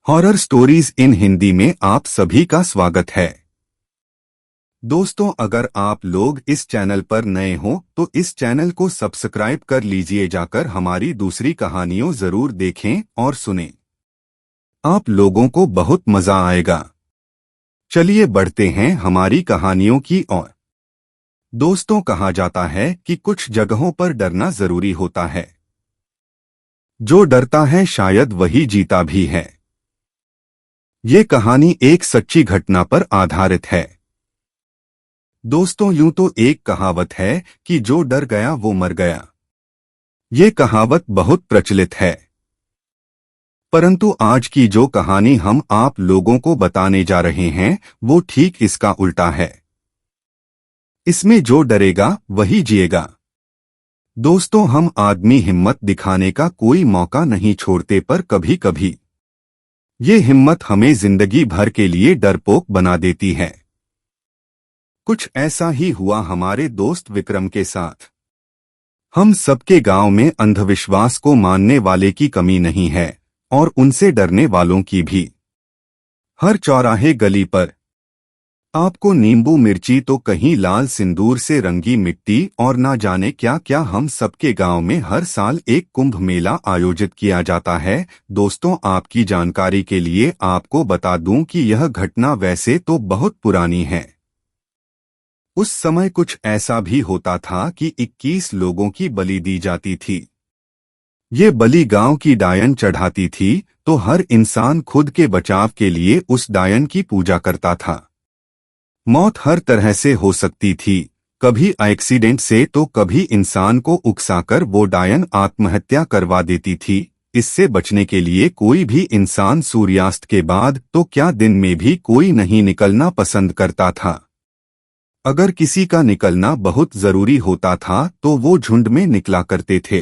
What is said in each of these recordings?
Horror stories in Hindi में आप सभी का स्वागत है। दोस्तों, अगर आप लोग इस चैनल पर नए हो तो इस चैनल को सब्सक्राइब कर लीजिए, जाकर हमारी दूसरी कहानियों जरूर देखें और सुनें। आप लोगों को बहुत मजा आएगा। चलिए बढ़ते हैं हमारी कहानियों की ओर। दोस्तों, कहा जाता है कि कुछ जगहों पर डरना जरूरी होता है। जो डरता है शायद वही जीता भी है। ये कहानी एक सच्ची घटना पर आधारित है। दोस्तों, यूं तो एक कहावत है कि जो डर गया वो मर गया। ये कहावत बहुत प्रचलित है, परंतु आज की जो कहानी हम आप लोगों को बताने जा रहे हैं वो ठीक इसका उल्टा है। इसमें जो डरेगा वही जिएगा। दोस्तों, हम आदमी हिम्मत दिखाने का कोई मौका नहीं छोड़ते, पर कभी कभी ये हिम्मत हमें जिंदगी भर के लिए डरपोक बना देती है। कुछ ऐसा ही हुआ हमारे दोस्त विक्रम के साथ। हम सबके गांव में अंधविश्वास को मानने वाले की कमी नहीं है, और उनसे डरने वालों की भी। हर चौराहे गली पर आपको नींबू मिर्ची तो कहीं लाल सिंदूर से रंगी मिट्टी और ना जाने क्या क्या। हम सबके गांव में हर साल एक कुंभ मेला आयोजित किया जाता है। दोस्तों, आपकी जानकारी के लिए आपको बता दूं कि यह घटना वैसे तो बहुत पुरानी है। उस समय कुछ ऐसा भी होता था कि 21 लोगों की बलि दी जाती थी। ये बलि गांव की डायन चढ़ाती थी, तो हर इंसान खुद के बचाव के लिए उस डायन की पूजा करता था। मौत हर तरह से हो सकती थी, कभी एक्सीडेंट से तो कभी इंसान को उकसाकर वो डायन आत्महत्या करवा देती थी। इससे बचने के लिए कोई भी इंसान सूर्यास्त के बाद तो क्या दिन में भी कोई नहीं निकलना पसंद करता था। अगर किसी का निकलना बहुत जरूरी होता था तो वो झुंड में निकला करते थे।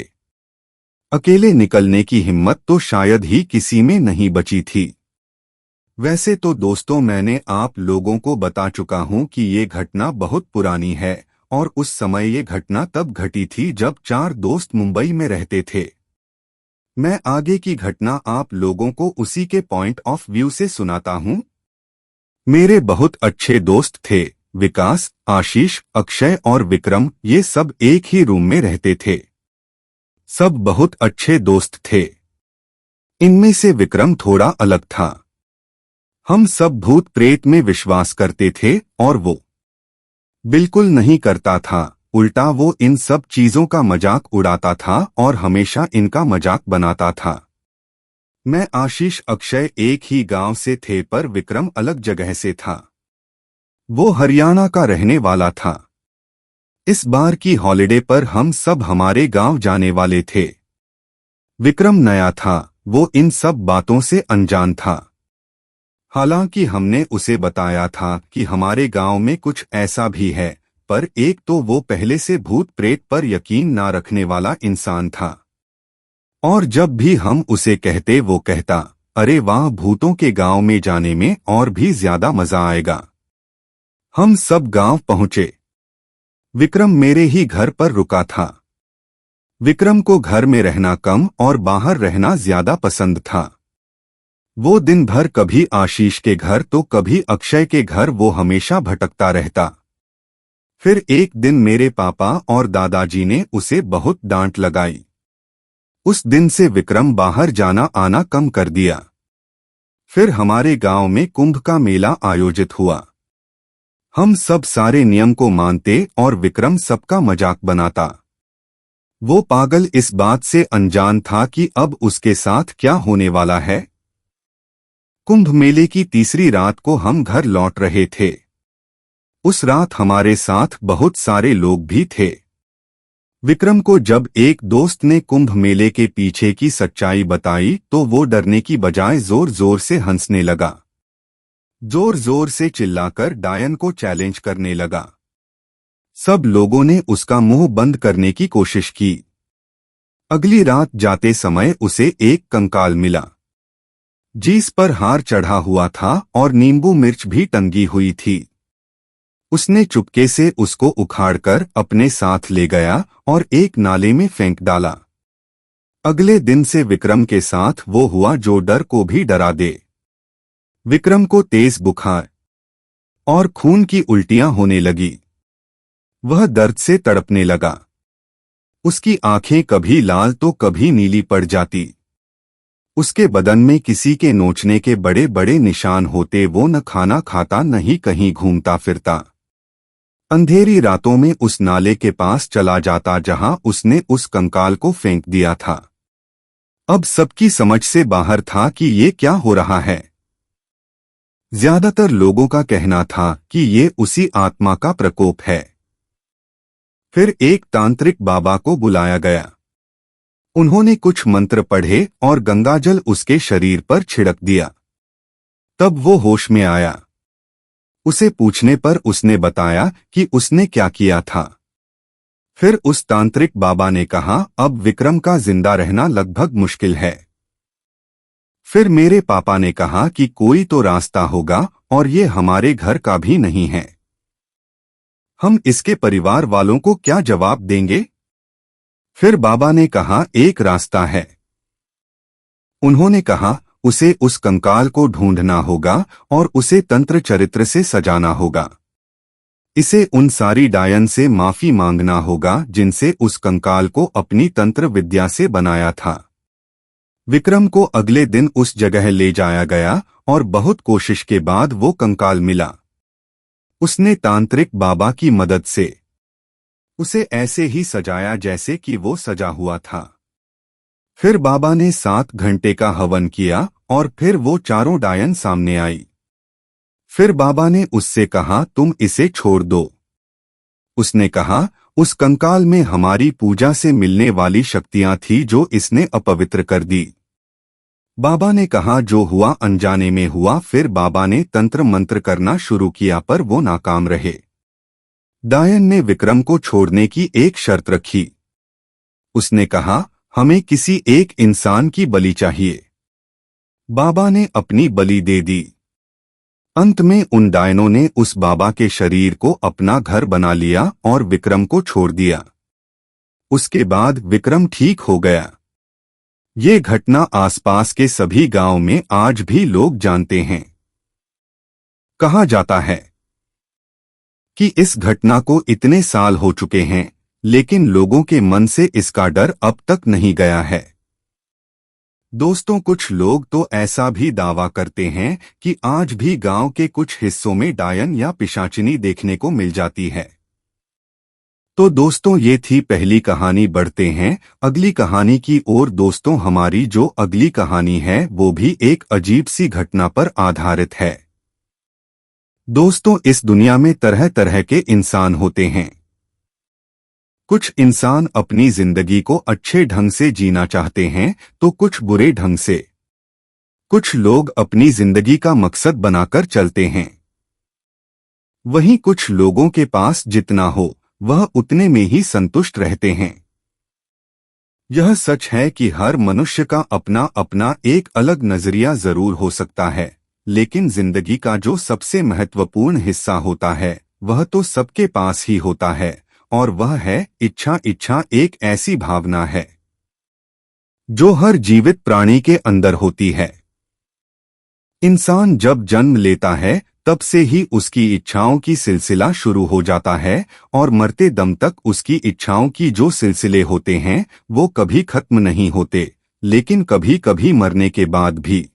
अकेले निकलने की हिम्मत तो शायद ही किसी में नहीं बची थी। वैसे तो दोस्तों, मैंने आप लोगों को बता चुका हूं कि ये घटना बहुत पुरानी है, और उस समय ये घटना तब घटी थी जब 4 दोस्त मुंबई में रहते थे। मैं आगे की घटना आप लोगों को उसी के पॉइंट ऑफ व्यू से सुनाता हूं। मेरे बहुत अच्छे दोस्त थे। विकास, आशीष, अक्षय और विक्रम, ये सब एक ही रूम में रहते थे। सब बहुत अच्छे दोस्त थे। इनमें से विक्रम थोड़ा अलग था। हम सब भूत प्रेत में विश्वास करते थे, और वो बिल्कुल नहीं करता था। उल्टा वो इन सब चीजों का मजाक उड़ाता था और हमेशा इनका मजाक बनाता था। मैं, आशीष, अक्षय एक ही गांव से थे, पर विक्रम अलग जगह से था। वो हरियाणा का रहने वाला था। इस बार की हॉलिडे पर हम सब हमारे गांव जाने वाले थे। विक्रम नया था, वो इन सब बातों से अनजान था। हालांकि हमने उसे बताया था कि हमारे गांव में कुछ ऐसा भी है, पर एक तो वो पहले से भूत प्रेत पर यकीन ना रखने वाला इंसान था, और जब भी हम उसे कहते वो कहता, अरे वाह, भूतों के गांव में जाने में और भी ज्यादा मजा आएगा। हम सब गांव पहुंचे। विक्रम मेरे ही घर पर रुका था। विक्रम को घर में रहना कम और बाहर रहना ज्यादा पसंद था। वो दिन भर कभी आशीष के घर तो कभी अक्षय के घर वो हमेशा भटकता रहता। फिर एक दिन मेरे पापा और दादाजी ने उसे बहुत डांट लगाई। उस दिन से विक्रम बाहर जाना आना कम कर दिया। फिर हमारे गांव में कुंभ का मेला आयोजित हुआ। हम सब सारे नियम को मानते और विक्रम सबका मजाक बनाता। वो पागल इस बात से अनजान था कि अब उसके साथ क्या होने वाला है। कुंभ मेले की तीसरी रात को हम घर लौट रहे थे। उस रात हमारे साथ बहुत सारे लोग भी थे। विक्रम को जब एक दोस्त ने कुंभ मेले के पीछे की सच्चाई बताई तो वो डरने की बजाय जोर जोर से हंसने लगा। जोर जोर से चिल्लाकर डायन को चैलेंज करने लगा। सब लोगों ने उसका मुंह बंद करने की कोशिश की। अगली रात जाते समय उसे एक कंकाल मिला, जिस पर हार चढ़ा हुआ था और नींबू मिर्च भी टंगी हुई थी। उसने चुपके से उसको उखाड़कर अपने साथ ले गया और एक नाले में फेंक डाला। अगले दिन से विक्रम के साथ वो हुआ जो डर को भी डरा दे। विक्रम को तेज बुखार और खून की उल्टियां होने लगी। वह दर्द से तड़पने लगा। उसकी आंखें कभी लाल तो कभी नीली पड़ जाती। उसके बदन में किसी के नोचने के बड़े बड़े निशान होते। वो न खाना खाता न ही कहीं घूमता फिरता। अंधेरी रातों में उस नाले के पास चला जाता जहां उसने उस कंकाल को फेंक दिया था। अब सबकी समझ से बाहर था कि ये क्या हो रहा है। ज्यादातर लोगों का कहना था कि ये उसी आत्मा का प्रकोप है। फिर एक तांत्रिक बाबा को बुलाया गया। उन्होंने कुछ मंत्र पढ़े और गंगाजल उसके शरीर पर छिड़क दिया। तब वो होश में आया। उसे पूछने पर उसने बताया कि उसने क्या किया था। फिर उस तांत्रिक बाबा ने कहा, अब विक्रम का जिंदा रहना लगभग मुश्किल है। फिर मेरे पापा ने कहा कि कोई तो रास्ता होगा और ये हमारे घर का भी नहीं है। हम इसके परिवार वालों को क्या जवाब देंगे? फिर बाबा ने कहा, एक रास्ता है। उन्होंने कहा, उसे उस कंकाल को ढूंढना होगा और उसे तंत्र चरित्र से सजाना होगा। इसे उन सारी डायन से माफी मांगना होगा जिनसे उस कंकाल को अपनी तंत्र विद्या से बनाया था। विक्रम को अगले दिन उस जगह ले जाया गया और बहुत कोशिश के बाद वो कंकाल मिला। उसने तांत्रिक बाबा की मदद से उसे ऐसे ही सजाया जैसे कि वो सजा हुआ था। फिर बाबा ने 7 घंटे का हवन किया और फिर वो चारों डायन सामने आई। फिर बाबा ने उससे कहा, तुम इसे छोड़ दो। उसने कहा, उस कंकाल में हमारी पूजा से मिलने वाली शक्तियां थी जो इसने अपवित्र कर दी। बाबा ने कहा, जो हुआ अनजाने में हुआ। फिर बाबा ने तंत्र मंत्र करना शुरू किया पर वो नाकाम रहे। डायन ने विक्रम को छोड़ने की एक शर्त रखी। उसने कहा, हमें किसी एक इंसान की बलि चाहिए। बाबा ने अपनी बलि दे दी। अंत में उन डायनों ने उस बाबा के शरीर को अपना घर बना लिया और विक्रम को छोड़ दिया। उसके बाद विक्रम ठीक हो गया। ये घटना आसपास के सभी गांव में आज भी लोग जानते हैं। कहा जाता है कि इस घटना को इतने साल हो चुके हैं, लेकिन लोगों के मन से इसका डर अब तक नहीं गया है। दोस्तों, कुछ लोग तो ऐसा भी दावा करते हैं कि आज भी गांव के कुछ हिस्सों में डायन या पिशाचिनी देखने को मिल जाती है। तो दोस्तों, ये थी पहली कहानी। बढ़ते हैं अगली कहानी की ओर। दोस्तों, हमारी जो अगली कहानी है वो भी एक अजीब सी घटना पर आधारित है। दोस्तों, इस दुनिया में तरह तरह के इंसान होते हैं। कुछ इंसान अपनी जिंदगी को अच्छे ढंग से जीना चाहते हैं तो कुछ बुरे ढंग से। कुछ लोग अपनी जिंदगी का मकसद बनाकर चलते हैं। वहीं कुछ लोगों के पास जितना हो वह उतने में ही संतुष्ट रहते हैं। यह सच है कि हर मनुष्य का अपना अपना एक अलग नजरिया जरूर हो सकता है, लेकिन जिंदगी का जो सबसे महत्वपूर्ण हिस्सा होता है वह तो सबके पास ही होता है, और वह है इच्छा। इच्छा एक ऐसी भावना है जो हर जीवित प्राणी के अंदर होती है। इंसान जब जन्म लेता है तब से ही उसकी इच्छाओं की सिलसिला शुरू हो जाता है, और मरते दम तक उसकी इच्छाओं की जो सिलसिले होते हैं वो कभी खत्म नहीं होते। लेकिन कभी कभी मरने के बाद भी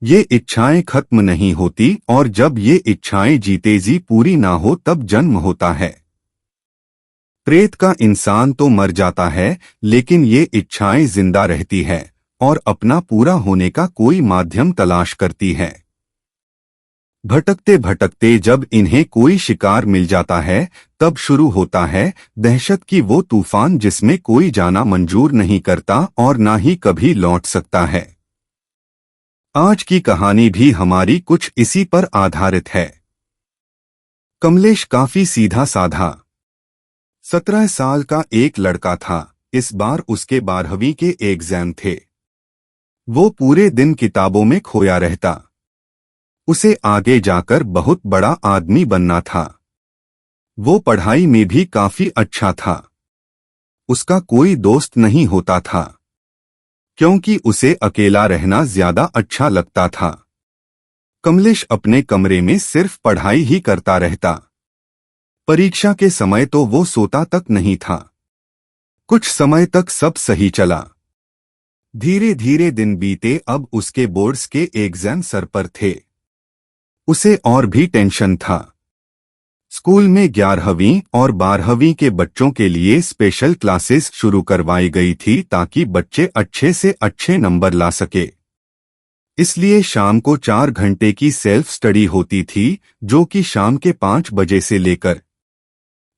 ये इच्छाएं खत्म नहीं होती, और जब ये इच्छाएं जीते जी पूरी ना हो तब जन्म होता है। प्रेत का इंसान तो मर जाता है, लेकिन ये इच्छाएं जिंदा रहती है और अपना पूरा होने का कोई माध्यम तलाश करती है। भटकते भटकते जब इन्हें कोई शिकार मिल जाता है तब शुरू होता है दहशत की वो तूफान जिसमें कोई जाना मंजूर नहीं करता और ना ही कभी लौट सकता है। आज की कहानी भी हमारी कुछ इसी पर आधारित है। कमलेश काफी सीधा साधा 17 साल का एक लड़का था। इस बार उसके 12वीं के एग्जाम थे। वो पूरे दिन किताबों में खोया रहता। उसे आगे जाकर बहुत बड़ा आदमी बनना था। वो पढ़ाई में भी काफी अच्छा था। उसका कोई दोस्त नहीं होता था, क्योंकि उसे अकेला रहना ज्यादा अच्छा लगता था। कमलेश अपने कमरे में सिर्फ पढ़ाई ही करता रहता। परीक्षा के समय तो वो सोता तक नहीं था। कुछ समय तक सब सही चला। धीरे धीरे दिन बीते, अब उसके बोर्ड्स के एग्जाम सर पर थे। उसे और भी टेंशन था। स्कूल में 11वीं और 12वीं के बच्चों के लिए स्पेशल क्लासेस शुरू करवाई गई थी ताकि बच्चे अच्छे से अच्छे नंबर ला सके। इसलिए शाम को 4 घंटे की सेल्फ स्टडी होती थी, जो कि शाम के 5 बजे से लेकर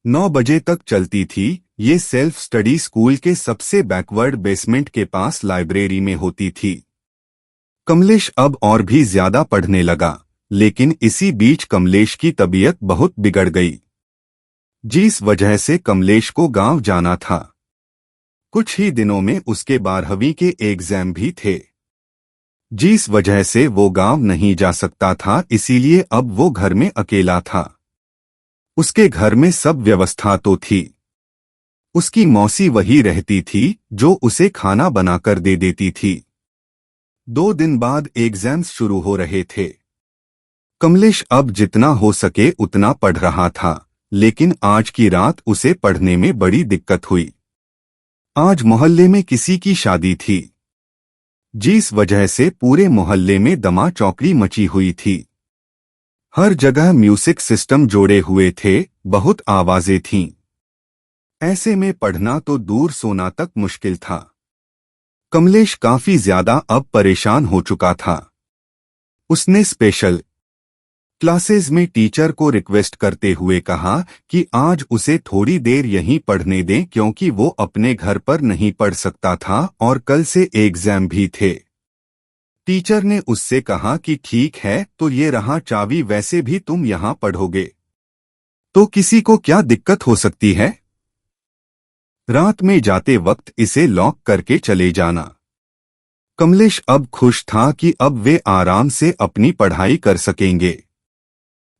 9 बजे तक चलती थी। ये सेल्फ स्टडी स्कूल के सबसे बैकवर्ड बेसमेंट के पास लाइब्रेरी में होती थी। कमलेश अब और भी ज्यादा पढ़ने लगा, लेकिन इसी बीच कमलेश की तबीयत बहुत बिगड़ गई, जिस वजह से कमलेश को गांव जाना था। कुछ ही दिनों में उसके 12वीं के एग्जाम भी थे, जिस वजह से वो गांव नहीं जा सकता था। इसीलिए अब वो घर में अकेला था। उसके घर में सब व्यवस्था तो थी। उसकी मौसी वही रहती थी जो उसे खाना बनाकर दे देती थी। 2 दिन बाद एग्जाम्स शुरू हो रहे थे। कमलेश अब जितना हो सके उतना पढ़ रहा था, लेकिन आज की रात उसे पढ़ने में बड़ी दिक्कत हुई। आज मोहल्ले में किसी की शादी थी, जिस वजह से पूरे मोहल्ले में दमा चौकड़ी मची हुई थी। हर जगह म्यूजिक सिस्टम जोड़े हुए थे, बहुत आवाजें थीं। ऐसे में पढ़ना तो दूर, सोना तक मुश्किल था। कमलेश काफी ज्यादा अब परेशान हो चुका था। उसने स्पेशल क्लासेस में टीचर को रिक्वेस्ट करते हुए कहा कि आज उसे थोड़ी देर यहीं पढ़ने दें, क्योंकि वो अपने घर पर नहीं पढ़ सकता था और कल से एग्जाम भी थे। टीचर ने उससे कहा कि ठीक है, तो ये रहा चाबी, वैसे भी तुम यहां पढ़ोगे तो किसी को क्या दिक्कत हो सकती है। रात में जाते वक्त इसे लॉक करके चले जाना। कमलेश अब खुश था कि अब वे आराम से अपनी पढ़ाई कर सकेंगे।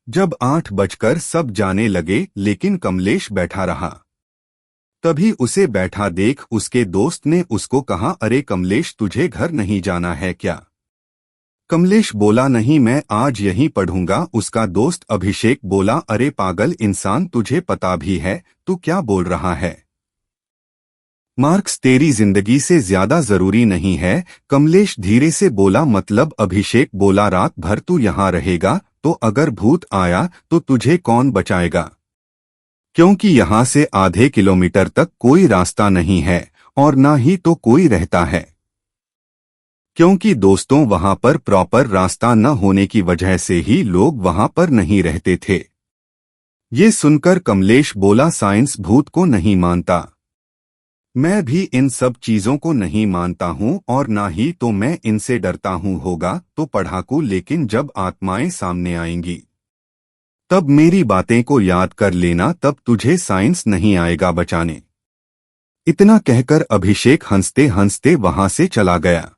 जब 8 बजकर सब जाने लगे, लेकिन कमलेश बैठा रहा। तभी उसे बैठा देख उसके दोस्त ने उसको कहा, अरे कमलेश, तुझे घर नहीं जाना है क्या? कमलेश बोला, नहीं, मैं आज यहीं पढ़ूंगा। उसका दोस्त अभिषेक बोला, अरे पागल इंसान, तुझे पता भी है तू क्या बोल रहा है? मार्क्स तेरी जिंदगी से ज्यादा जरूरी नहीं है। कमलेश धीरे से बोला, मतलब? अभिषेक बोला, रात भर तू यहाँ रहेगा तो अगर भूत आया तो तुझे कौन बचाएगा? क्योंकि यहाँ से आधे किलोमीटर तक कोई रास्ता नहीं है और ना ही तो कोई रहता है, क्योंकि दोस्तों वहां पर प्रॉपर रास्ता न होने की वजह से ही लोग वहां पर नहीं रहते थे। ये सुनकर कमलेश बोला, साइंस भूत को नहीं मानता। मैं भी इन सब चीजों को नहीं मानता हूँ और ना ही तो मैं इनसे डरता हूँ। होगा तो पढ़ाकू, लेकिन जब आत्माएं सामने आएंगी तब मेरी बातें को याद कर लेना, तब तुझे साइंस नहीं आएगा बचाने। इतना कहकर अभिषेक हंसते हंसते वहां से चला गया।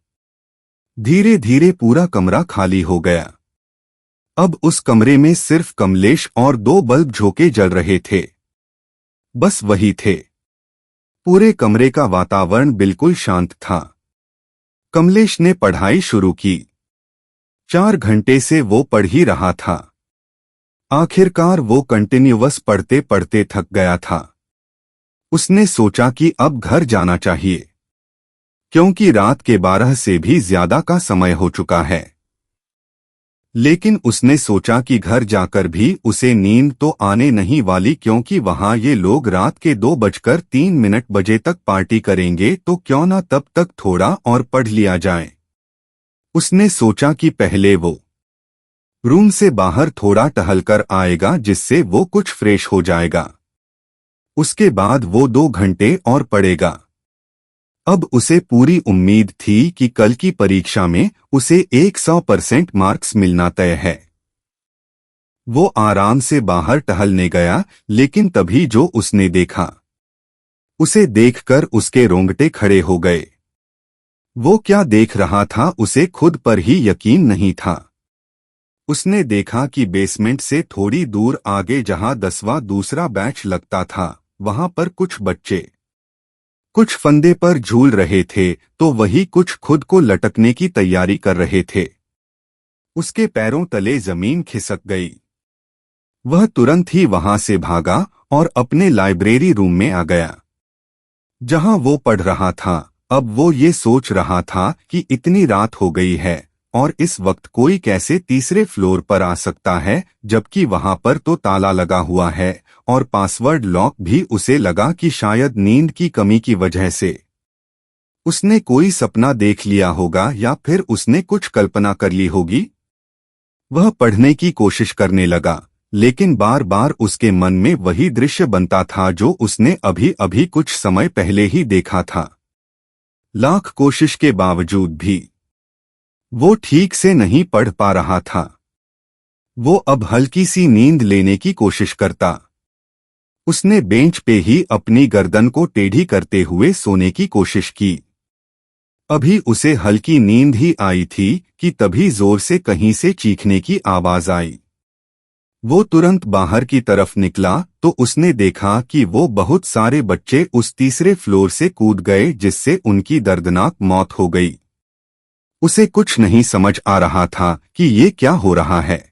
धीरे धीरे पूरा कमरा खाली हो गया। अब उस कमरे में सिर्फ कमलेश और 2 बल्ब झोंके जल रहे थे, बस वही थे। पूरे कमरे का वातावरण बिल्कुल शांत था। कमलेश ने पढ़ाई शुरू की। 4 घंटे से वो पढ़ ही रहा था। आखिरकार वो कंटिन्यूअस पढ़ते पढ़ते थक गया था। उसने सोचा कि अब घर जाना चाहिए, क्योंकि रात के 12 से भी ज्यादा का समय हो चुका है। लेकिन उसने सोचा कि घर जाकर भी उसे नींद तो आने नहीं वाली, क्योंकि वहां ये लोग रात के 2:03 बजे तक पार्टी करेंगे, तो क्यों ना तब तक थोड़ा और पढ़ लिया जाए। उसने सोचा कि पहले वो रूम से बाहर थोड़ा टहलकर आएगा, जिससे वो कुछ फ्रेश हो जाएगा। उसके बाद वो 2 घंटे और पढ़ेगा। अब उसे पूरी उम्मीद थी कि कल की परीक्षा में उसे 100% मार्क्स मिलना तय है। वो आराम से बाहर टहलने गया, लेकिन तभी जो उसने देखा, उसे देखकर उसके रोंगटे खड़े हो गए। वो क्या देख रहा था, उसे खुद पर ही यकीन नहीं था। उसने देखा कि बेसमेंट से थोड़ी दूर आगे, जहां 10वां दूसरा बैच लगता था, वहां पर कुछ बच्चे कुछ फंदे पर झूल रहे थे, तो वही कुछ खुद को लटकने की तैयारी कर रहे थे। उसके पैरों तले जमीन खिसक गई। वह तुरंत ही वहां से भागा और अपने लाइब्रेरी रूम में आ गया, जहां वो पढ़ रहा था। अब वो ये सोच रहा था कि इतनी रात हो गई है और इस वक्त कोई कैसे तीसरे फ्लोर पर आ सकता है, जबकि वहां पर तो ताला लगा हुआ है और पासवर्ड लॉक भी। उसे लगा कि शायद नींद की कमी की वजह से उसने कोई सपना देख लिया होगा या फिर उसने कुछ कल्पना कर ली होगी। वह पढ़ने की कोशिश करने लगा, लेकिन बार बार उसके मन में वही दृश्य बनता था जो उसने अभी अभी कुछ समय पहले ही देखा था। लाख कोशिश के बावजूद भी वो ठीक से नहीं पढ़ पा रहा था। वो अब हल्की सी नींद लेने की कोशिश करता। उसने बेंच पे ही अपनी गर्दन को टेढ़ी करते हुए सोने की कोशिश की। अभी उसे हल्की नींद ही आई थी कि तभी जोर से कहीं से चीखने की आवाज आई। वो तुरंत बाहर की तरफ निकला तो उसने देखा कि वो बहुत सारे बच्चे उस तीसरे फ्लोर से कूद गए, जिससे उनकी दर्दनाक मौत हो गई। उसे कुछ नहीं समझ आ रहा था कि ये क्या हो रहा है।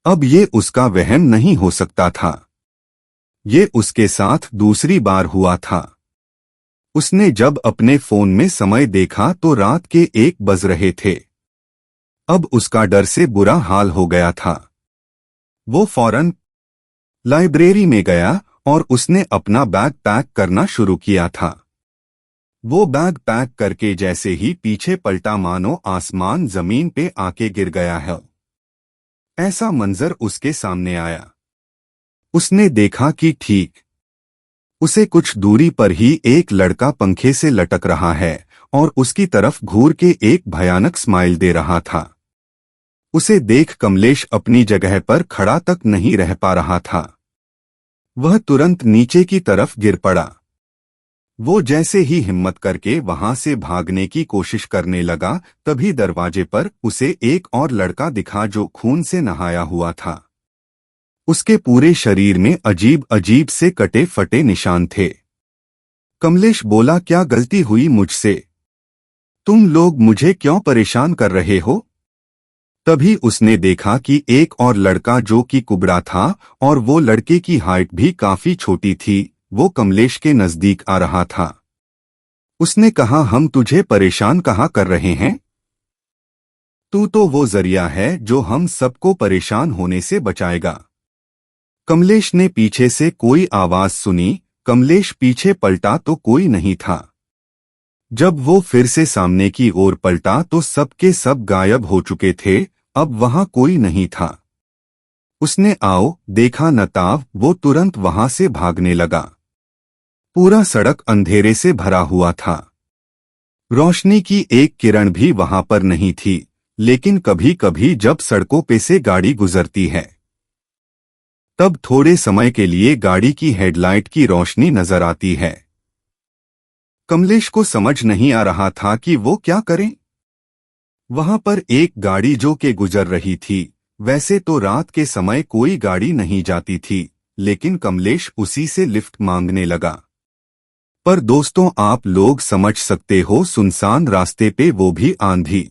अब ये उसका वहम नहीं हो सकता था। ये उसके साथ दूसरी बार हुआ था। उसने जब अपने फोन में समय देखा तो रात के 1 बज रहे थे। अब उसका डर से बुरा हाल हो गया था। वो फौरन लाइब्रेरी में गया और उसने अपना बैग पैक करना शुरू किया था। वो बैग पैक करके जैसे ही पीछे पलटा, मानो आसमान जमीन पे आके गिर गया है। ऐसा मंजर उसके सामने आया। उसने देखा कि ठीक उसे कुछ दूरी पर ही एक लड़का पंखे से लटक रहा है और उसकी तरफ घूर के एक भयानक स्माइल दे रहा था। उसे देख कमलेश अपनी जगह पर खड़ा तक नहीं रह पा रहा था। वह तुरंत नीचे की तरफ गिर पड़ा। वो जैसे ही हिम्मत करके वहां से भागने की कोशिश करने लगा, तभी दरवाजे पर उसे एक और लड़का दिखा जो खून से नहाया हुआ था। उसके पूरे शरीर में अजीब अजीब से कटे फटे निशान थे। कमलेश बोला, क्या गलती हुई मुझसे? तुम लोग मुझे क्यों परेशान कर रहे हो? तभी उसने देखा कि एक और लड़का जो कि कुबड़ा था और वो लड़के की हाइट भी काफी छोटी थी, वो कमलेश के नजदीक आ रहा था। उसने कहा, हम तुझे परेशान कहाँ कर रहे हैं? तू तो वो जरिया है जो हम सबको परेशान होने से बचाएगा। कमलेश ने पीछे से कोई आवाज सुनी। कमलेश पीछे पलटा तो कोई नहीं था। जब वो फिर से सामने की ओर पलटा तो सब के सब गायब हो चुके थे। अब वहां कोई नहीं था। उसने आओ देखा नताव, वो तुरंत वहां से भागने लगा। पूरा सड़क अंधेरे से भरा हुआ था। रोशनी की एक किरण भी वहां पर नहीं थी, लेकिन कभी कभी जब सड़कों पे से गाड़ी गुजरती है तब थोड़े समय के लिए गाड़ी की हेडलाइट की रोशनी नजर आती है। कमलेश को समझ नहीं आ रहा था कि वो क्या करे। वहां पर एक गाड़ी जो के गुजर रही थी। वैसे तो रात के समय कोई गाड़ी नहीं जाती थी, लेकिन कमलेश उसी से लिफ्ट मांगने लगा। पर दोस्तों, आप लोग समझ सकते हो, सुनसान रास्ते पे वो भी आंधी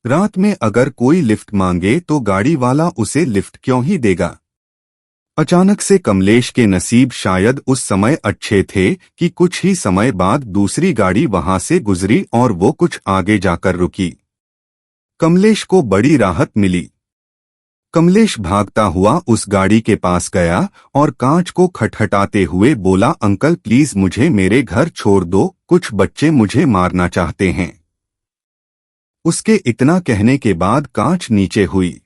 रात में अगर कोई लिफ्ट मांगे तो गाड़ी वाला उसे लिफ्ट क्यों ही देगा। अचानक से कमलेश के नसीब शायद उस समय अच्छे थे कि कुछ ही समय बाद दूसरी गाड़ी वहां से गुजरी और वो कुछ आगे जाकर रुकी। कमलेश को बड़ी राहत मिली। कमलेश भागता हुआ उस गाड़ी के पास गया और कांच को खटखटाते हुए बोला, अंकल प्लीज मुझे मेरे घर छोड़ दो, कुछ बच्चे मुझे मारना चाहते हैं। उसके इतना कहने के बाद कांच नीचे हुई,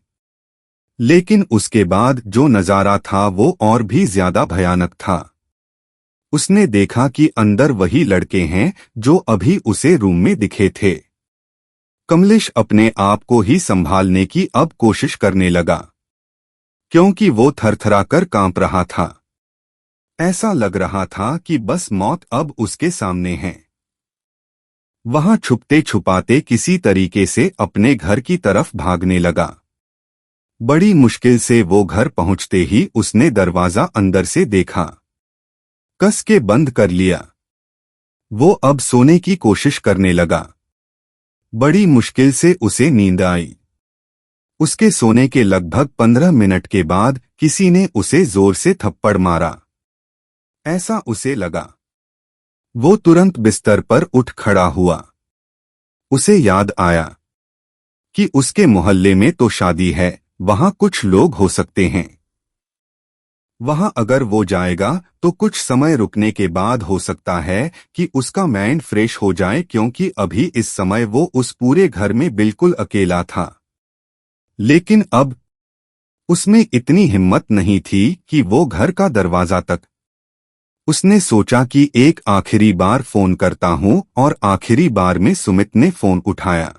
लेकिन उसके बाद जो नजारा था वो और भी ज्यादा भयानक था। उसने देखा कि अंदर वही लड़के हैं जो अभी उसे रूम में दिखे थे। कमलेश अपने आप को ही संभालने की अब कोशिश करने लगा, क्योंकि वो थरथराकर कांप रहा था। ऐसा लग रहा था कि बस मौत अब उसके सामने है। वहां छुपते छुपाते किसी तरीके से अपने घर की तरफ भागने लगा। बड़ी मुश्किल से वो घर पहुंचते ही उसने दरवाजा अंदर से देखा, कस के बंद कर लिया। वो अब सोने की कोशिश करने लगा। बड़ी मुश्किल से उसे नींद आई। उसके सोने के लगभग 15 मिनट के बाद किसी ने उसे जोर से थप्पड़ मारा। ऐसा उसे लगा। वो तुरंत बिस्तर पर उठ खड़ा हुआ। उसे याद आया कि उसके मोहल्ले में तो शादी है, वहां कुछ लोग हो सकते हैं। वहां अगर वो जाएगा तो कुछ समय रुकने के बाद हो सकता है कि उसका माइंड फ्रेश हो जाए, क्योंकि अभी इस समय वो उस पूरे घर में बिल्कुल अकेला था। लेकिन अब उसमें इतनी हिम्मत नहीं थी कि वो घर का दरवाजा तक। उसने सोचा कि एक आखिरी बार फोन करता हूं, और आखिरी बार में सुमित ने फोन उठाया।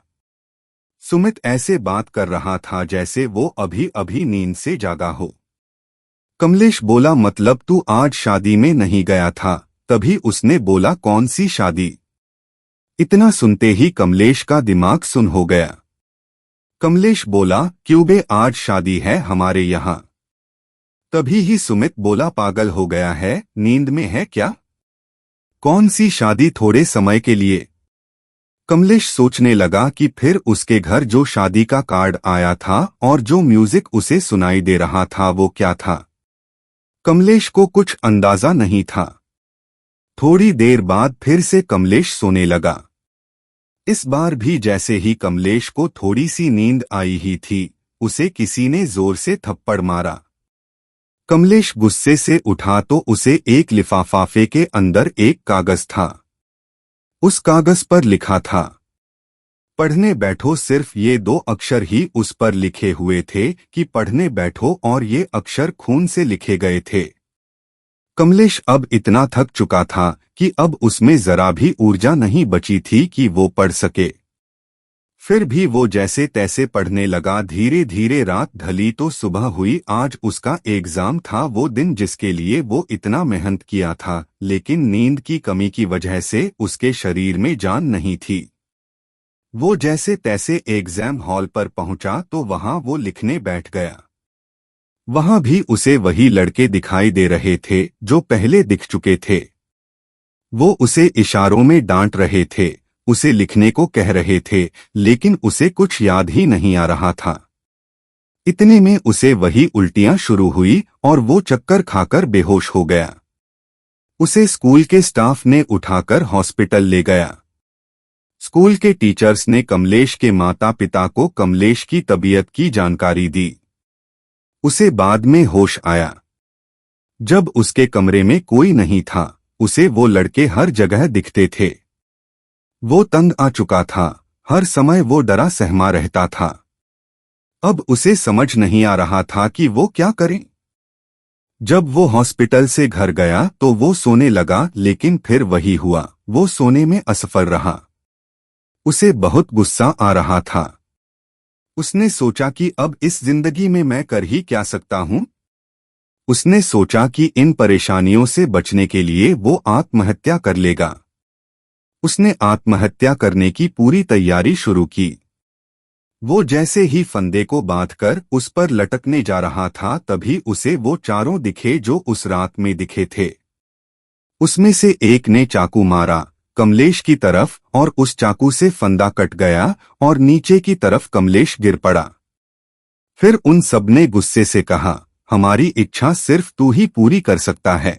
सुमित ऐसे बात कर रहा था जैसे वो अभी अभी नींद से जागा हो। कमलेश बोला, मतलब तू आज शादी में नहीं गया था? तभी उसने बोला, कौन सी शादी? इतना सुनते ही कमलेश का दिमाग सुन हो गया। कमलेश बोला, क्यों बे, आज शादी है हमारे यहाँ। तभी ही सुमित बोला, पागल हो गया है, नींद में है क्या? कौन सी शादी थोड़े समय के लिए? कमलेश सोचने लगा कि फिर उसके घर जो शादी का कार्ड आया था और जो म्यूजिक उसे सुनाई दे रहा था वो क्या था। कमलेश को कुछ अंदाजा नहीं था। थोड़ी देर बाद फिर से कमलेश सोने लगा। इस बार भी जैसे ही कमलेश को थोड़ी सी नींद आई ही थी, उसे किसी ने जोर से थप्पड़ मारा। कमलेश गुस्से से उठा तो उसे एक लिफाफे के अंदर एक कागज था। उस कागज पर लिखा था, पढ़ने बैठो। सिर्फ ये 2 अक्षर ही उस पर लिखे हुए थे कि पढ़ने बैठो, और ये अक्षर खून से लिखे गए थे। कमलेश अब इतना थक चुका था कि अब उसमें जरा भी ऊर्जा नहीं बची थी कि वो पढ़ सके। फिर भी वो जैसे तैसे पढ़ने लगा। धीरे धीरे रात ढली तो सुबह हुई। आज उसका एग्जाम था, वो दिन जिसके लिए वो इतना मेहनत किया था, लेकिन नींद की कमी की वजह से उसके शरीर में जान नहीं थी। वो जैसे तैसे एग्जाम हॉल पर पहुंचा तो वहां वो लिखने बैठ गया। वहां भी उसे वही लड़के दिखाई दे रहे थे जो पहले दिख चुके थे। वो उसे इशारों में डांट रहे थे, उसे लिखने को कह रहे थे, लेकिन उसे कुछ याद ही नहीं आ रहा था। इतने में उसे वही उल्टियां शुरू हुई और वो चक्कर खाकर बेहोश हो गया। उसे स्कूल के स्टाफ ने उठाकर हॉस्पिटल ले गया। स्कूल के टीचर्स ने कमलेश के माता पिता को कमलेश की तबीयत की जानकारी दी। उसे बाद में होश आया। जब उसके कमरे में कोई नहीं था, उसे वो लड़के हर जगह दिखते थे। वो तंग आ चुका था, हर समय वो डरा सहमा रहता था। अब उसे समझ नहीं आ रहा था कि वो क्या करे। जब वो हॉस्पिटल से घर गया तो वो सोने लगा, लेकिन फिर वही हुआ, वो सोने में असफल रहा। उसे बहुत गुस्सा आ रहा था। उसने सोचा कि अब इस जिंदगी में मैं कर ही क्या सकता हूं। उसने सोचा कि इन परेशानियों से बचने के लिए वो आत्महत्या कर लेगा। उसने आत्महत्या करने की पूरी तैयारी शुरू की। वो जैसे ही फंदे को बांधकर उस पर लटकने जा रहा था, तभी उसे वो चारों दिखे जो उस रात में दिखे थे। उसमें से एक ने चाकू मारा कमलेश की तरफ, और उस चाकू से फंदा कट गया और नीचे की तरफ कमलेश गिर पड़ा। फिर उन सब ने गुस्से से कहा, हमारी इच्छा सिर्फ तू ही पूरी कर सकता है।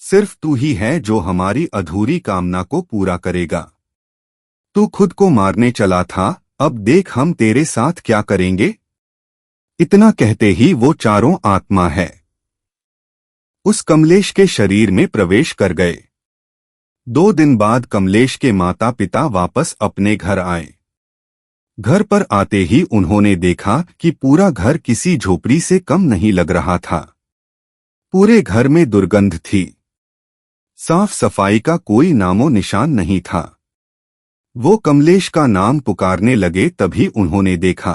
सिर्फ तू ही है जो हमारी अधूरी कामना को पूरा करेगा। तू खुद को मारने चला था, अब देख हम तेरे साथ क्या करेंगे। इतना कहते ही वो चारों आत्मा है उस कमलेश के शरीर में प्रवेश कर गए। 2 दिन बाद कमलेश के माता पिता वापस अपने घर आए। घर पर आते ही उन्होंने देखा कि पूरा घर किसी झोपड़ी से कम नहीं लग रहा था। पूरे घर में दुर्गंध थी। साफ सफाई का कोई नामो निशान नहीं था। वो कमलेश का नाम पुकारने लगे, तभी उन्होंने देखा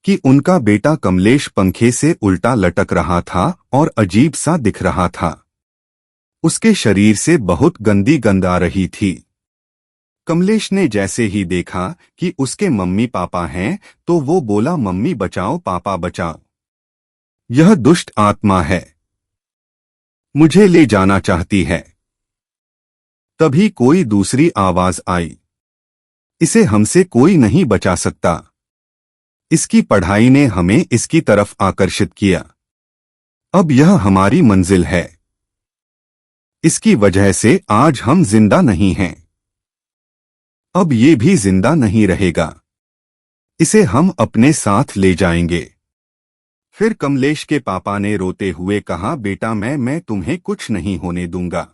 कि उनका बेटा कमलेश पंखे से उल्टा लटक रहा था और अजीब सा दिख रहा था। उसके शरीर से बहुत गंदी गंध आ रही थी। कमलेश ने जैसे ही देखा कि उसके मम्मी पापा हैं, तो वो बोला, मम्मी बचाओ, पापा बचाओ, यह दुष्ट आत्मा है, मुझे ले जाना चाहती है। तभी कोई दूसरी आवाज आई, इसे हमसे कोई नहीं बचा सकता। इसकी पढ़ाई ने हमें इसकी तरफ आकर्षित किया। अब यह हमारी मंजिल है। इसकी वजह से आज हम जिंदा नहीं हैं। अब ये भी जिंदा नहीं रहेगा। इसे हम अपने साथ ले जाएंगे। फिर कमलेश के पापा ने रोते हुए कहा, बेटा मैं तुम्हें कुछ नहीं होने दूंगा।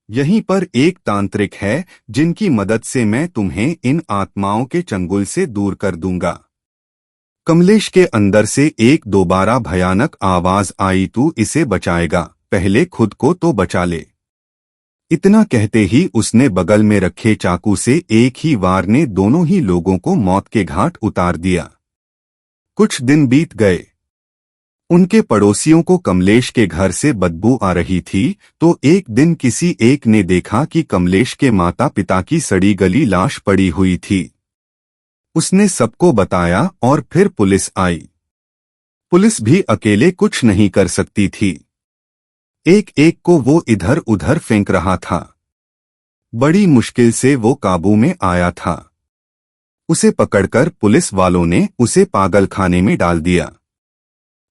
यहीं पर एक तांत्रिक है जिनकी मदद से मैं तुम्हें इन आत्माओं के चंगुल से दूर कर दूंगा। कमलेश के अंदर से एक दोबारा भयानक आवाज आई, तू इसे बचाएगा, पहले खुद को तो बचा ले। इतना कहते ही उसने बगल में रखे चाकू से एक ही वार ने दोनों ही लोगों को मौत के घाट उतार दिया। कुछ दिन बीत गए। उनके पड़ोसियों को कमलेश के घर से बदबू आ रही थी, तो एक दिन किसी एक ने देखा कि कमलेश के माता पिता की सड़ी गली लाश पड़ी हुई थी। उसने सबको बताया और फिर पुलिस आई। पुलिस भी अकेले कुछ नहीं कर सकती थी। एक एक को वो इधर उधर फेंक रहा था। बड़ी मुश्किल से वो काबू में आया था। उसे पकड़कर पुलिस वालों ने उसे पागलखाने में डाल दिया।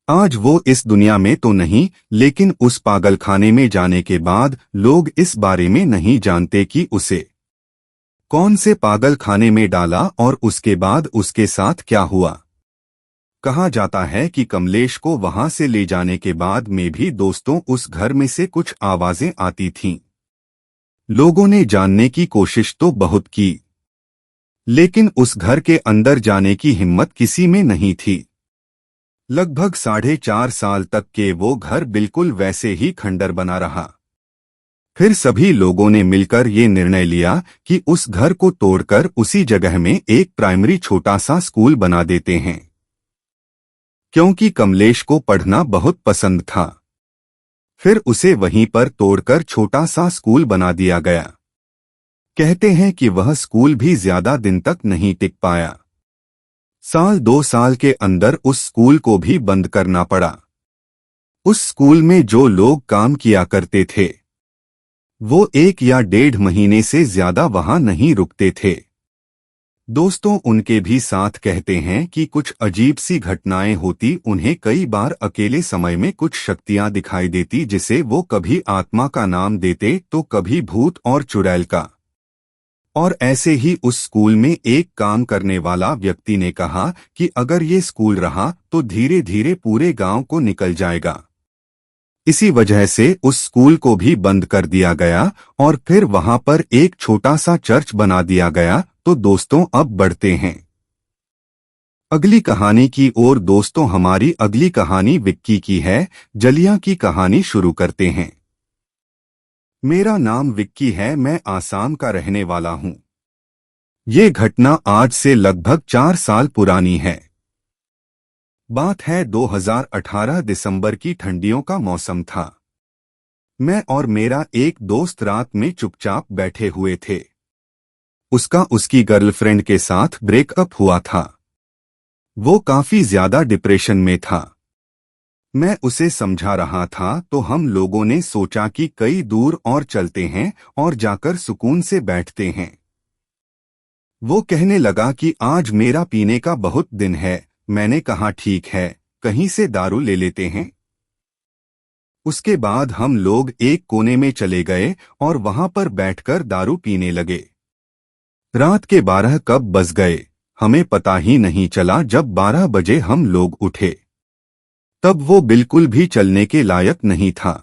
आज वो इस दुनिया में तो नहीं, लेकिन उस पागलखाने में जाने के बाद लोग इस बारे में नहीं जानते कि उसे कौन से पागलखाने में डाला और उसके बाद उसके साथ क्या हुआ। कहा जाता है कि कमलेश को वहां से ले जाने के बाद में भी दोस्तों उस घर में से कुछ आवाजें आती थीं। लोगों ने जानने की कोशिश तो बहुत की, लेकिन उस घर के अंदर जाने की हिम्मत किसी में नहीं थी। लगभग 4.5 साल तक के वो घर बिल्कुल वैसे ही खंडर बना रहा। फिर सभी लोगों ने मिलकर ये निर्णय लिया कि उस घर को तोड़कर उसी जगह में एक प्राइमरी छोटा सा स्कूल बना देते हैं, क्योंकि कमलेश को पढ़ना बहुत पसंद था। फिर उसे वहीं पर तोड़कर छोटा सा स्कूल बना दिया गया। कहते हैं कि वह स्कूल भी ज्यादा दिन तक नहीं टिक पाया। 1-2 साल के अंदर उस स्कूल को भी बंद करना पड़ा। उस स्कूल में जो लोग काम किया करते थे वो 1 या 1.5 महीने से ज्यादा वहां नहीं रुकते थे। दोस्तों उनके भी साथ कहते हैं कि कुछ अजीब सी घटनाएं होती। उन्हें कई बार अकेले समय में कुछ शक्तियां दिखाई देती, जिसे वो कभी आत्मा का नाम देते तो कभी भूत और चुड़ैल का। और ऐसे ही उस स्कूल में एक काम करने वाला व्यक्ति ने कहा कि अगर ये स्कूल रहा तो धीरे धीरे पूरे गांव को निकल जाएगा। इसी वजह से उस स्कूल को भी बंद कर दिया गया और फिर वहां पर एक छोटा सा चर्च बना दिया गया। तो दोस्तों अब बढ़ते हैं अगली कहानी की ओर। दोस्तों हमारी अगली कहानी विक्की की है। जलियां की कहानी शुरू करते हैं। मेरा नाम विक्की है, मैं आसाम का रहने वाला हूं। ये घटना आज से लगभग 4 साल पुरानी है। बात है 2018 दिसंबर की। ठंडियों का मौसम था। मैं और मेरा एक दोस्त रात में चुपचाप बैठे हुए थे। उसका उसकी गर्लफ्रेंड के साथ ब्रेकअप हुआ था। वो काफी ज्यादा डिप्रेशन में था। मैं उसे समझा रहा था तो हम लोगों ने सोचा कि कई दूर और चलते हैं और जाकर सुकून से बैठते हैं। वो कहने लगा कि आज मेरा पीने का बहुत दिन है। मैंने कहा ठीक है, कहीं से दारू ले लेते हैं। उसके बाद हम लोग एक कोने में चले गए और वहां पर बैठकर दारू पीने लगे। रात के 12 कब बज गए हमें पता ही नहीं चला। जब 12 बजे हम लोग उठे तब वो बिल्कुल भी चलने के लायक नहीं था।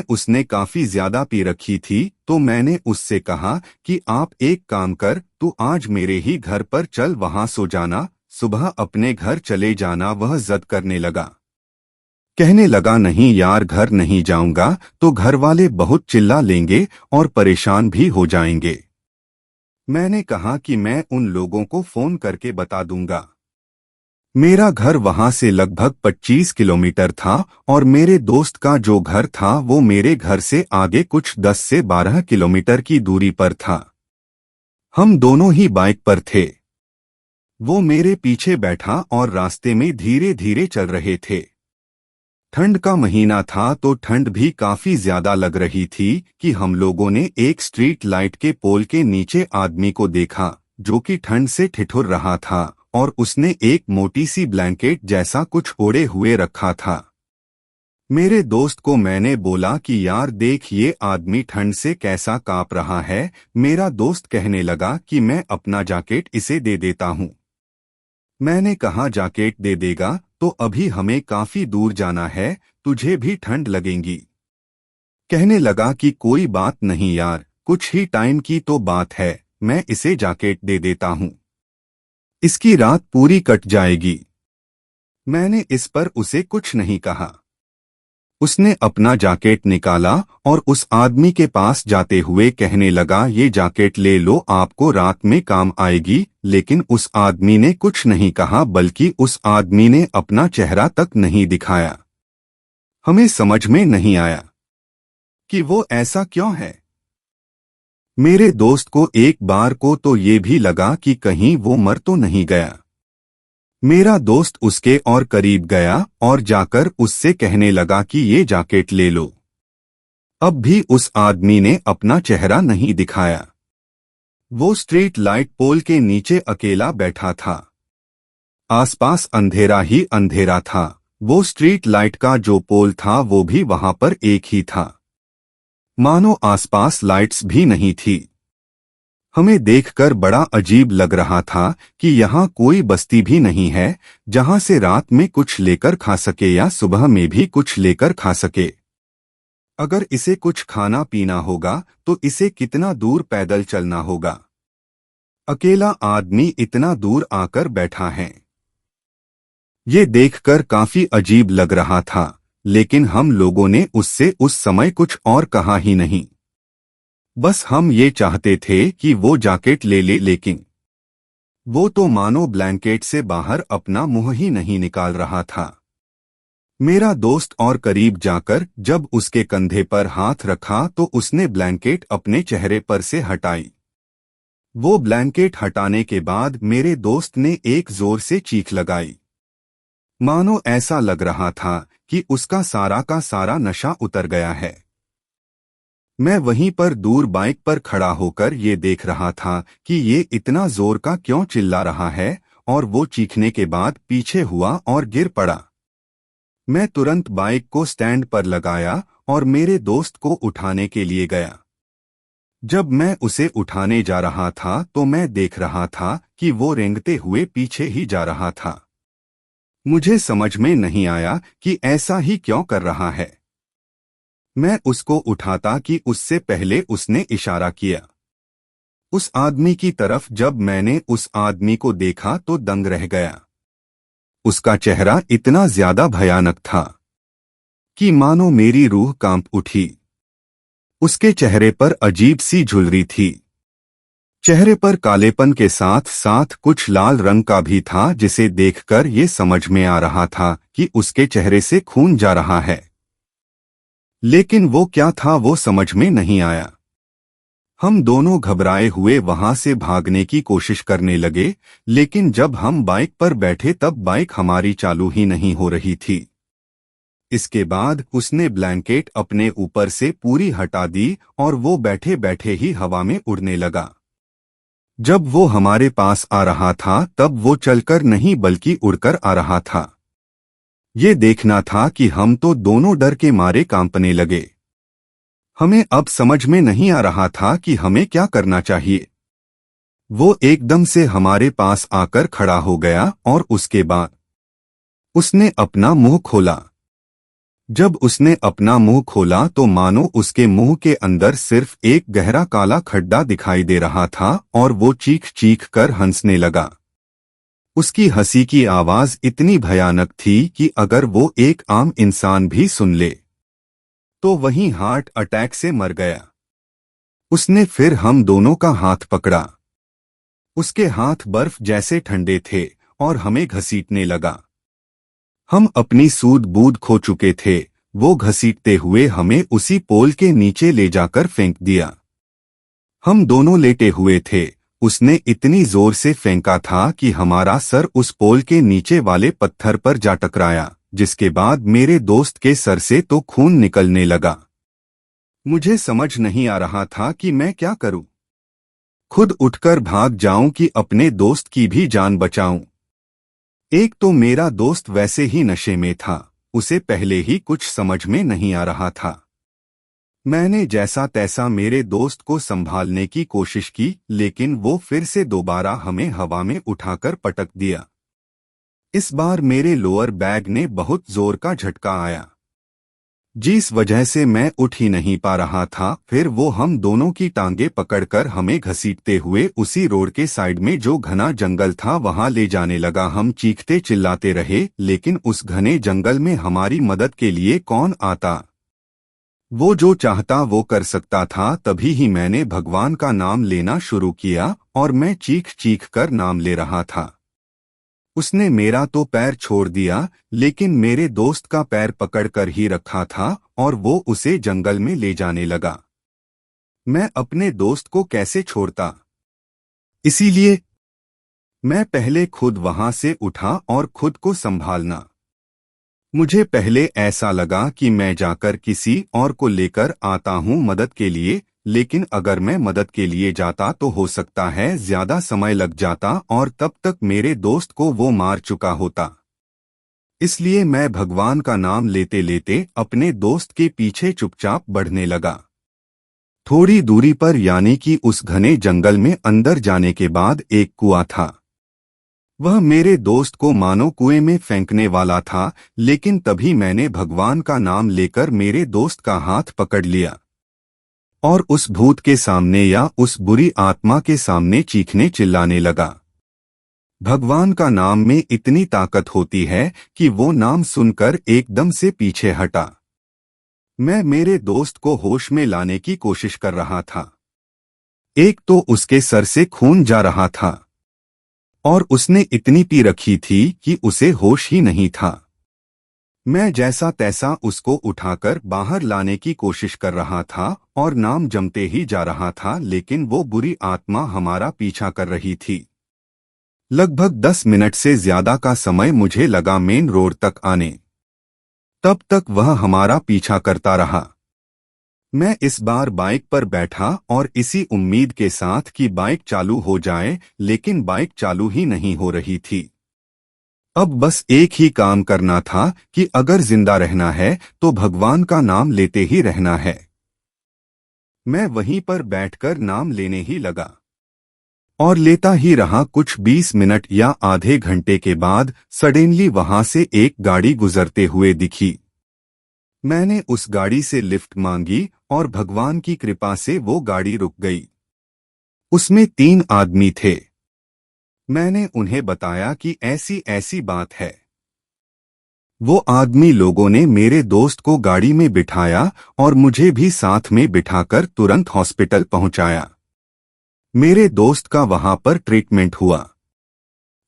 उसने काफी ज्यादा पी रखी थी तो मैंने उससे कहा कि आप एक काम कर, तू आज मेरे ही घर पर चल, वहां सो जाना, सुबह अपने घर चले जाना। वह जिद करने लगा। कहने लगा नहीं यार, घर नहीं जाऊंगा तो घर वाले बहुत चिल्ला लेंगे और परेशान भी हो जाएंगे। मैंने कहा कि मैं उन लोगों को फोन करके बता दूंगा। मेरा घर वहां से लगभग 25 किलोमीटर था और मेरे दोस्त का जो घर था वो मेरे घर से आगे कुछ 10 से 12 किलोमीटर की दूरी पर था। हम दोनों ही बाइक पर थे। वो मेरे पीछे बैठा और रास्ते में धीरे धीरे चल रहे थे। ठंड का महीना था तो ठंड भी काफी ज्यादा लग रही थी कि हम लोगों ने एक स्ट्रीट लाइट के पोल के नीचे आदमी को देखा जो कि ठंड से ठिठुर रहा था और उसने एक मोटी सी ब्लैंकेट जैसा कुछ ओढ़े हुए रखा था। मेरे दोस्त को मैंने बोला कि यार देख ये आदमी ठंड से कैसा कांप रहा है। मेरा दोस्त कहने लगा कि मैं अपना जैकेट इसे दे देता हूँ। मैंने कहा जैकेट दे देगा तो अभी हमें काफी दूर जाना है, तुझे भी ठंड लगेगी। कहने लगा कि कोई बात नहीं यार, कुछ ही टाइम की तो बात है, मैं इसे जैकेट दे देता हूँ, इसकी रात पूरी कट जाएगी। मैंने इस पर उसे कुछ नहीं कहा। उसने अपना जैकेट निकाला और उस आदमी के पास जाते हुए कहने लगा ये जैकेट ले लो, आपको रात में काम आएगी। लेकिन उस आदमी ने कुछ नहीं कहा, बल्कि उस आदमी ने अपना चेहरा तक नहीं दिखाया। हमें समझ में नहीं आया कि वो ऐसा क्यों है। मेरे दोस्त को एक बार को तो ये भी लगा कि कहीं वो मर तो नहीं गया। मेरा दोस्त उसके और करीब गया और जाकर उससे कहने लगा कि ये जैकेट ले लो। अब भी उस आदमी ने अपना चेहरा नहीं दिखाया। वो स्ट्रीट लाइट पोल के नीचे अकेला बैठा था। आसपास अंधेरा ही अंधेरा था। वो स्ट्रीट लाइट का जो पोल था वो भी वहां पर एक ही था, मानो आसपास लाइट्स भी नहीं थी। हमें देखकर बड़ा अजीब लग रहा था कि यहाँ कोई बस्ती भी नहीं है जहाँ से रात में कुछ लेकर खा सके या सुबह में भी कुछ लेकर खा सके। अगर इसे कुछ खाना पीना होगा तो इसे कितना दूर पैदल चलना होगा। अकेला आदमी इतना दूर आकर बैठा है। ये देखकर काफी अजीब लग रहा था, लेकिन हम लोगों ने उससे उस समय कुछ और कहा ही नहीं। बस हम ये चाहते थे कि वो जैकेट ले ले, लेकिन वो तो मानो ब्लैंकेट से बाहर अपना मुंह ही नहीं निकाल रहा था। मेरा दोस्त और करीब जाकर जब उसके कंधे पर हाथ रखा तो उसने ब्लैंकेट अपने चेहरे पर से हटाई। वो ब्लैंकेट हटाने के बाद मेरे दोस्त ने एक जोर से चीख लगाई, मानो ऐसा लग रहा था कि उसका सारा का सारा नशा उतर गया है। मैं वहीं पर दूर बाइक पर खड़ा होकर ये देख रहा था कि ये इतना जोर का क्यों चिल्ला रहा है, और वो चीखने के बाद पीछे हुआ और गिर पड़ा। मैं तुरंत बाइक को स्टैंड पर लगाया और मेरे दोस्त को उठाने के लिए गया। जब मैं उसे उठाने जा रहा था तो मैं देख रहा था कि वो रेंगते हुए पीछे ही जा रहा था। मुझे समझ में नहीं आया कि ऐसा ही क्यों कर रहा है। मैं उसको उठाता कि उससे पहले उसने इशारा किया उस आदमी की तरफ। जब मैंने उस आदमी को देखा तो दंग रह गया। उसका चेहरा इतना ज्यादा भयानक था कि मानो मेरी रूह कांप उठी। उसके चेहरे पर अजीब सी झुर्री थी। चेहरे पर कालेपन के साथ साथ कुछ लाल रंग का भी था, जिसे देखकर ये समझ में आ रहा था कि उसके चेहरे से खून जा रहा है। लेकिन वो क्या था वो समझ में नहीं आया। हम दोनों घबराए हुए वहां से भागने की कोशिश करने लगे, लेकिन जब हम बाइक पर बैठे तब बाइक हमारी चालू ही नहीं हो रही थी। इसके बाद उसने ब्लैंकेट अपने ऊपर से पूरी हटा दी और वो बैठे बैठे ही हवा में उड़ने लगा। जब वो हमारे पास आ रहा था तब वो चलकर नहीं बल्कि उड़कर आ रहा था। ये देखना था कि हम तो दोनों डर के मारे कांपने लगे। हमें अब समझ में नहीं आ रहा था कि हमें क्या करना चाहिए। वो एकदम से हमारे पास आकर खड़ा हो गया और उसके बाद उसने अपना मुंह खोला। जब उसने अपना मुंह खोला तो मानो उसके मुंह के अंदर सिर्फ एक गहरा काला खड्डा दिखाई दे रहा था और वो चीख चीख कर हंसने लगा। उसकी हंसी की आवाज इतनी भयानक थी कि अगर वो एक आम इंसान भी सुन ले तो वहीं हार्ट अटैक से मर गया। उसने फिर हम दोनों का हाथ पकड़ा। उसके हाथ बर्फ जैसे ठंडे थे और हमें घसीटने लगा। हम अपनी सूध बूध खो चुके थे। वो घसीटते हुए हमें उसी पोल के नीचे ले जाकर फेंक दिया। हम दोनों लेटे हुए थे। उसने इतनी जोर से फेंका था कि हमारा सर उस पोल के नीचे वाले पत्थर पर जा टकराया, जिसके बाद मेरे दोस्त के सर से तो खून निकलने लगा। मुझे समझ नहीं आ रहा था कि मैं क्या करूं। खुद उठकर भाग जाऊं कि अपने दोस्त की भी जान बचाऊं। एक तो मेरा दोस्त वैसे ही नशे में था, उसे पहले ही कुछ समझ में नहीं आ रहा था। मैंने जैसा तैसा मेरे दोस्त को संभालने की कोशिश की, लेकिन वो फिर से दोबारा हमें हवा में उठाकर पटक दिया। इस बार मेरे लोअर बैग ने बहुत जोर का झटका आया, जिस वजह से मैं उठ ही नहीं पा रहा था। फिर वो हम दोनों की टांगे पकड़कर हमें घसीटते हुए उसी रोड के साइड में जो घना जंगल था वहां ले जाने लगा। हम चीखते चिल्लाते रहे, लेकिन उस घने जंगल में हमारी मदद के लिए कौन आता। वो जो चाहता वो कर सकता था। तभी ही मैंने भगवान का नाम लेना शुरू किया और मैं चीख चीख कर नाम ले रहा था। उसने मेरा तो पैर छोड़ दिया, लेकिन मेरे दोस्त का पैर पकड़कर ही रखा था और वो उसे जंगल में ले जाने लगा। मैं अपने दोस्त को कैसे छोड़ता, इसीलिए मैं पहले खुद वहां से उठा और खुद को संभालना। मुझे पहले ऐसा लगा कि मैं जाकर किसी और को लेकर आता हूं मदद के लिए, लेकिन अगर मैं मदद के लिए जाता तो हो सकता है ज्यादा समय लग जाता और तब तक मेरे दोस्त को वो मार चुका होता। इसलिए मैं भगवान का नाम लेते लेते अपने दोस्त के पीछे चुपचाप बढ़ने लगा। थोड़ी दूरी पर यानी कि उस घने जंगल में अंदर जाने के बाद एक कुआं था। वह मेरे दोस्त को मानो कुएं में फेंकने वाला था, लेकिन तभी मैंने भगवान का नाम लेकर मेरे दोस्त का हाथ पकड़ लिया और उस भूत के सामने या उस बुरी आत्मा के सामने चीखने चिल्लाने लगा। भगवान का नाम में इतनी ताकत होती है कि वो नाम सुनकर एकदम से पीछे हटा। मैं मेरे दोस्त को होश में लाने की कोशिश कर रहा था। एक तो उसके सर से खून जा रहा था और उसने इतनी पी रखी थी कि उसे होश ही नहीं था। मैं जैसा तैसा उसको उठाकर बाहर लाने की कोशिश कर रहा था और नाम जमते ही जा रहा था, लेकिन वो बुरी आत्मा हमारा पीछा कर रही थी। लगभग 10 मिनट से ज्यादा का समय मुझे लगा मेन रोड तक आने। तब तक वह हमारा पीछा करता रहा। मैं इस बार बाइक पर बैठा और इसी उम्मीद के साथ कि बाइक चालू हो जाए, लेकिन बाइक चालू ही नहीं हो रही थी। अब बस एक ही काम करना था कि अगर जिंदा रहना है तो भगवान का नाम लेते ही रहना है। मैं वहीं पर बैठकर नाम लेने ही लगा और लेता ही रहा। कुछ 20 मिनट या आधे घंटे के बाद सडनली वहां से एक गाड़ी गुजरते हुए दिखी। मैंने उस गाड़ी से लिफ्ट मांगी और भगवान की कृपा से वो गाड़ी रुक गई। उसमें 3 आदमी थे। मैंने उन्हें बताया कि ऐसी ऐसी बात है। वो आदमी लोगों ने मेरे दोस्त को गाड़ी में बिठाया और मुझे भी साथ में बिठाकर तुरंत हॉस्पिटल पहुंचाया। मेरे दोस्त का वहां पर ट्रीटमेंट हुआ।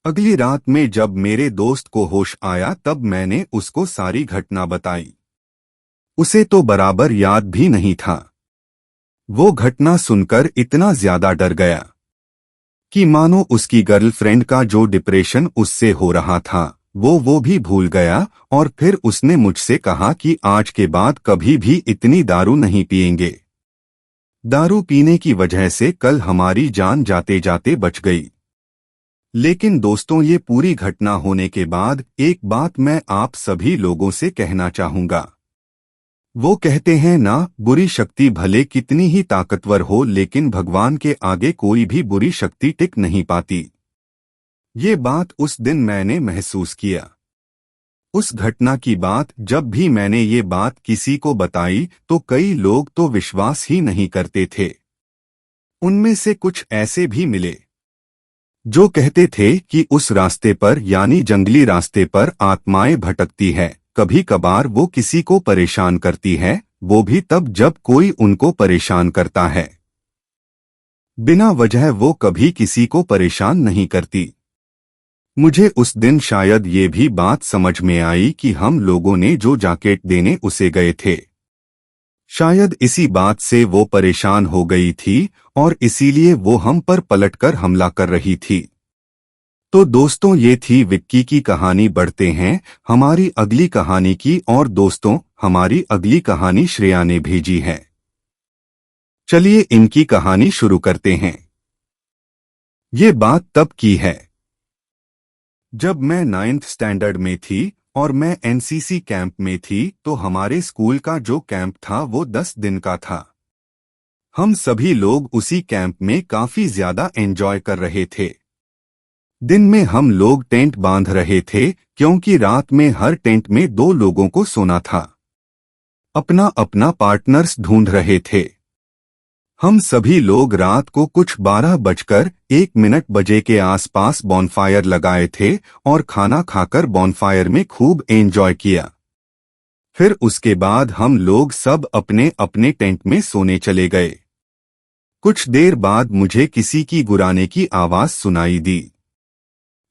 अगली रात में जब मेरे दोस्त को होश आया तब मैंने उसको सारी घटना बताई। उसे तो बराबर याद भी नहीं था। वो घटना सुनकर इतना ज्यादा डर गया कि मानो उसकी गर्लफ्रेंड का जो डिप्रेशन उससे हो रहा था वो भी भूल गया। और फिर उसने मुझसे कहा कि आज के बाद कभी भी इतनी दारू नहीं पिएंगे। दारू पीने की वजह से कल हमारी जान जाते जाते बच गई। लेकिन दोस्तों, ये पूरी घटना होने के बाद एक बात मैं आप सभी लोगों से कहना चाहूंगा। वो कहते हैं ना, बुरी शक्ति भले कितनी ही ताकतवर हो, लेकिन भगवान के आगे कोई भी बुरी शक्ति टिक नहीं पाती। ये बात उस दिन मैंने महसूस किया। उस घटना की बात जब भी मैंने ये बात किसी को बताई तो कई लोग तो विश्वास ही नहीं करते थे। उनमें से कुछ ऐसे भी मिले जो कहते थे कि उस रास्ते पर यानी जंगली रास्ते पर आत्माएं भटकती है। कभी कभार वो किसी को परेशान करती है, वो भी तब जब कोई उनको परेशान करता है। बिना वजह वो कभी किसी को परेशान नहीं करती। मुझे उस दिन शायद ये भी बात समझ में आई कि हम लोगों ने जो जैकेट देने उसे गए थे, शायद इसी बात से वो परेशान हो गई थी और इसीलिए वो हम पर पलटकर हमला कर रही थी। तो दोस्तों, ये थी विक्की की कहानी। बढ़ते हैं हमारी अगली कहानी की और दोस्तों, हमारी अगली कहानी श्रेया ने भेजी है। चलिए इनकी कहानी शुरू करते हैं। ये बात तब की है जब मैं 9th स्टैंडर्ड में थी और मैं एनसीसी कैंप में थी तो हमारे स्कूल का जो कैंप था वो 10 दिन का था। हम सभी लोग उसी कैंप में काफी ज्यादा एंजॉय कर रहे थे। दिन में हम लोग टेंट बांध रहे थे क्योंकि रात में हर टेंट में 2 लोगों को सोना था। अपना अपना पार्टनर्स ढूंढ रहे थे। हम सभी लोग रात को कुछ 12:01 बजे के आसपास बॉनफायर लगाए थे और खाना खाकर बॉनफायर में खूब एंजॉय किया। फिर उसके बाद हम लोग सब अपने अपने टेंट में सोने चले गए। कुछ देर बाद मुझे किसी की गुर्राने की आवाज सुनाई दी।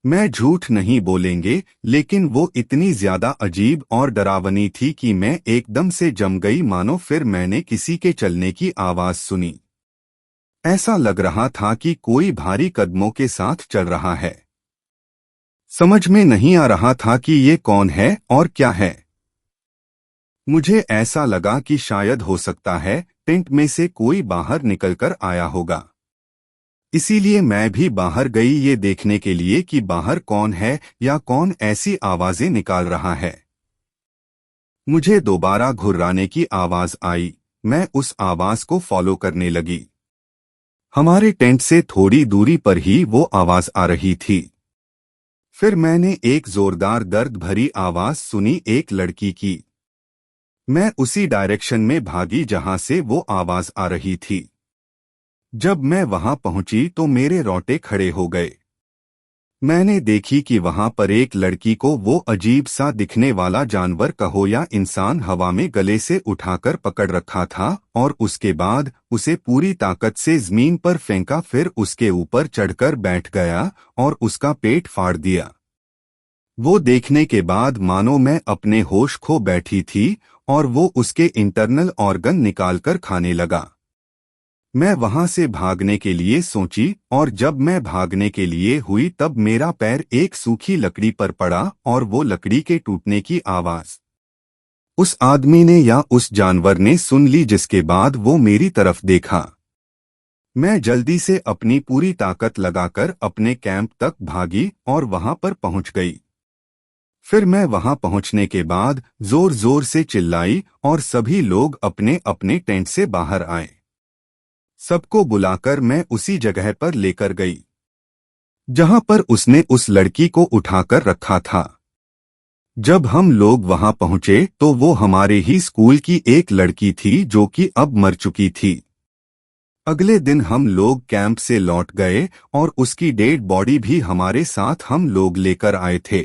मैं झूठ नहीं बोलेंगे, लेकिन वो इतनी ज्यादा अजीब और डरावनी थी कि मैं एकदम से जम गई, मानो फिर मैंने किसी के चलने की आवाज सुनी। ऐसा लग रहा था कि कोई भारी कदमों के साथ चल रहा है। समझ में नहीं आ रहा था कि ये कौन है और क्या है। मुझे ऐसा लगा कि शायद हो सकता है टेंट में से कोई बाहर निकलकर आया होगा। इसीलिए मैं भी बाहर गई ये देखने के लिए कि बाहर कौन है या कौन ऐसी आवाजें निकाल रहा है। मुझे दोबारा घुर्राने की आवाज आई। मैं उस आवाज को फॉलो करने लगी। हमारे टेंट से थोड़ी दूरी पर ही वो आवाज आ रही थी। फिर मैंने एक जोरदार दर्द भरी आवाज सुनी, एक लड़की की। मैं उसी डायरेक्शन में भागी जहां से वो आवाज आ रही थी। जब मैं वहां पहुंची तो मेरे रोंगटे खड़े हो गए। मैंने देखी कि वहां पर एक लड़की को वो अजीब सा दिखने वाला जानवर कहो या इंसान हवा में गले से उठाकर पकड़ रखा था और उसके बाद उसे पूरी ताकत से जमीन पर फेंका, फिर उसके ऊपर चढ़कर बैठ गया और उसका पेट फाड़ दिया। वो देखने के बाद मानो मैं अपने होश खो बैठी थी और वो उसके इंटरनल ऑर्गन निकालकर खाने लगा। मैं वहां से भागने के लिए सोची और जब मैं भागने के लिए हुई तब मेरा पैर एक सूखी लकड़ी पर पड़ा और वो लकड़ी के टूटने की आवाज उस आदमी ने या उस जानवर ने सुन ली, जिसके बाद वो मेरी तरफ देखा। मैं जल्दी से अपनी पूरी ताकत लगाकर अपने कैंप तक भागी और वहां पर पहुंच गई। फिर मैं वहां पहुंचने के बाद जोर जोर से चिल्लाई और सभी लोग अपने अपने टेंट से बाहर आए। सबको बुलाकर मैं उसी जगह पर लेकर गई जहां पर उसने उस लड़की को उठाकर रखा था। जब हम लोग वहां पहुंचे तो वो हमारे ही स्कूल की एक लड़की थी जो कि अब मर चुकी थी। अगले दिन हम लोग कैंप से लौट गए और उसकी डेड बॉडी भी हमारे साथ हम लोग लेकर आए थे।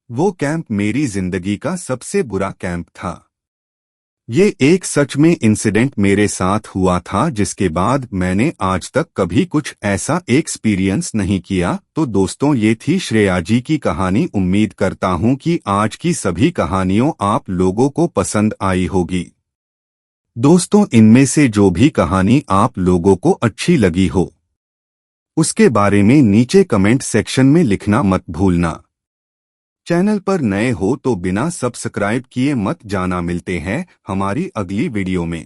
वो कैंप मेरी जिंदगी का सबसे बुरा कैंप था। ये एक सच में इंसिडेंट मेरे साथ हुआ था जिसके बाद मैंने आज तक कभी कुछ ऐसा एक्सपीरियंस नहीं किया। तो दोस्तों, ये थी श्रेया जी की कहानी। उम्मीद करता हूं कि आज की सभी कहानियों आप लोगों को पसंद आई होगी। दोस्तों, इनमें से जो भी कहानी आप लोगों को अच्छी लगी हो उसके बारे में नीचे कमेंट सेक्शन में लिखना मत भूलना। चैनल पर नए हो तो बिना सब्सक्राइब किए मत जाना। मिलते हैं हमारी अगली वीडियो में।